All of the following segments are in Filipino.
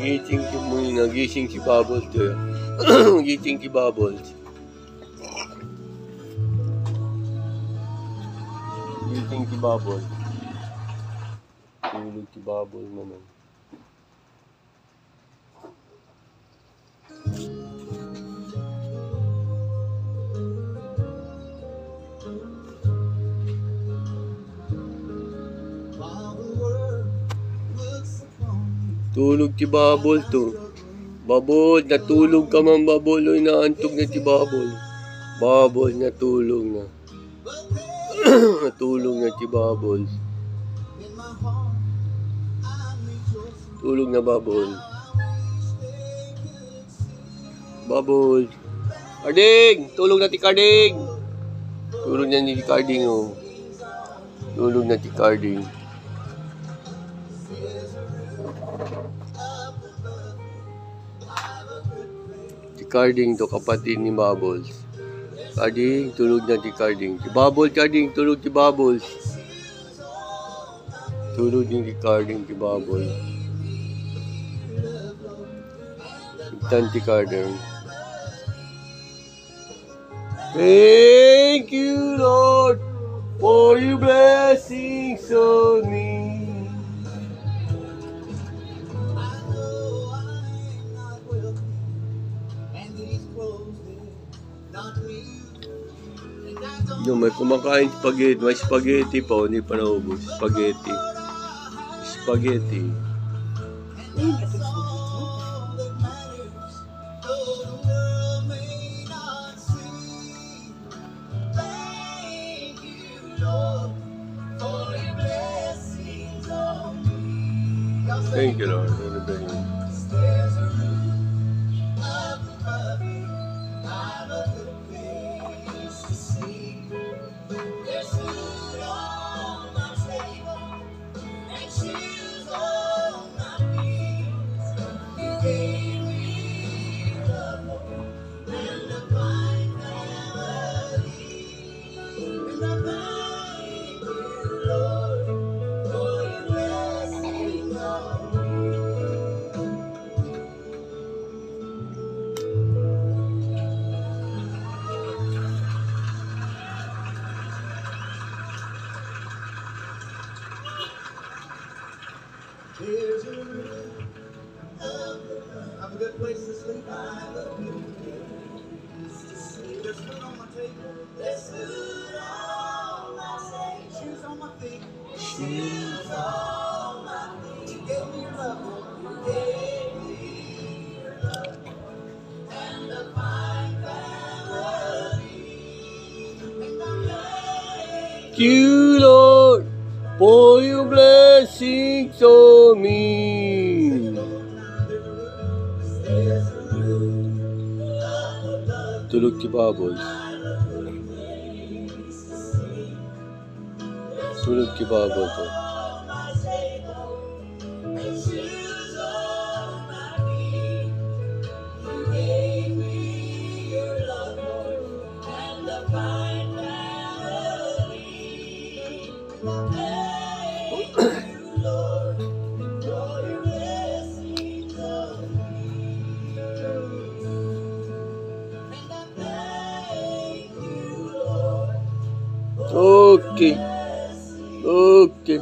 Nagising si Bubbles to. Gising si Bubbles. Gising si Bubbles. Tulog si Bubbles naman. Tulog si Bubble to. Bubble, natulog ka man, Bubble. Uy, naantog na si Bubble. Bubble, natulog na. Natulog na si Bubble. Tulog na, Bubble. Bubble. Carding! Tulog na si Carding! Tulog na ni Carding, oh. Tulog na si Carding. Carding to, kapatid ni Bubbles. Carding, tulog na si Carding. Si Bubbles, Carding, tulog si Bubbles. Tulog din si Carding, si Bubbles. Itan si Carding. Thank you, Lord, for your blessings on me. Yung may kumakain spaghetti, may spaghetti pa, hindi pa naubos. Spaghetti. Spaghetti. Thank you, Lord. Ano ba yun? There's a room, have a good place to sleep. I love you. There's food on my table. There's food on my table. Shoes on my feet. Shoes on my feet. You gave me your love. You gave me your love. And a fine family. And I'm thank you, Lord, for your blessings on me. Tulog si Bubbles. Tulog si Bubbles. Okay. Okay.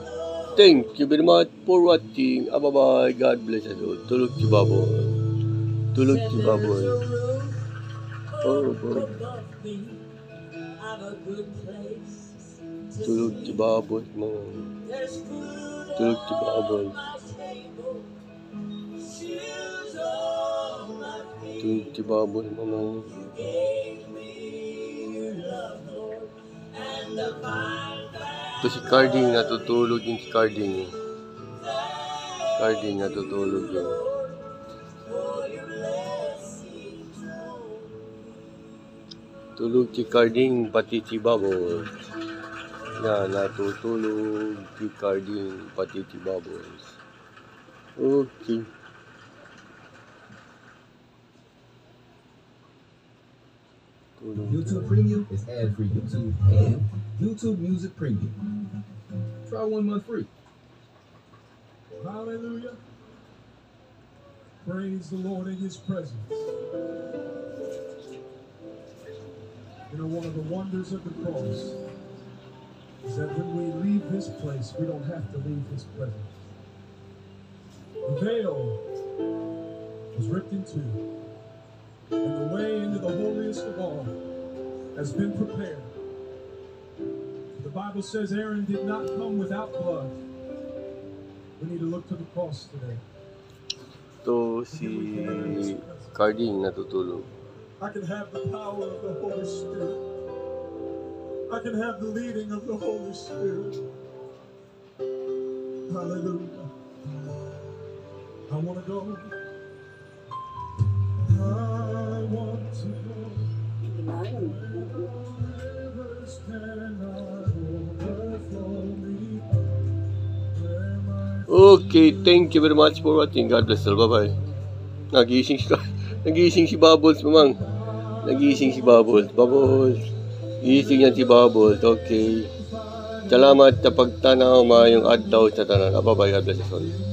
Thank you very much for watching. Bye-bye. God bless us all. Tulog si Bubbles. Tulog si Bubbles. Oh, boy. Tulog si Bubbles mo. Tulog si Bubbles. Tulog si Bubbles mo. Ito si Carding, natutulog yung si Carding. Carding, natutulog yun. Tulog si Carding, pati si Bubbles. Yan, natutulog si Carding, pati si Bubbles. Okay. YouTube Premium is ad-free YouTube and YouTube Music Premium. Try 1 month free. Hallelujah. Praise the Lord in His presence. You know, one of the wonders of the cross is that when we leave this place, we don't have to leave His presence. The veil was ripped in two, and the way into the holiest of all has been prepared. The Bible says Aaron did not come without blood. We need to look to the cross today. Ito si Carding natutulog. I can have the power of the Holy Spirit. I can have the leading of the Holy Spirit. Hallelujah. I want to go. I want to go. Rivers cannot overflow me. Okay, thank you very much for watching. God bless you. Bye-bye. Nagising si Bubbles, mamang. Nagising si Bubbles. Bubbles. Gising yan si Bubbles. Okay. Salamat sa pagtanaw mayong adlaw sa tanan. Bye-bye. God bless you.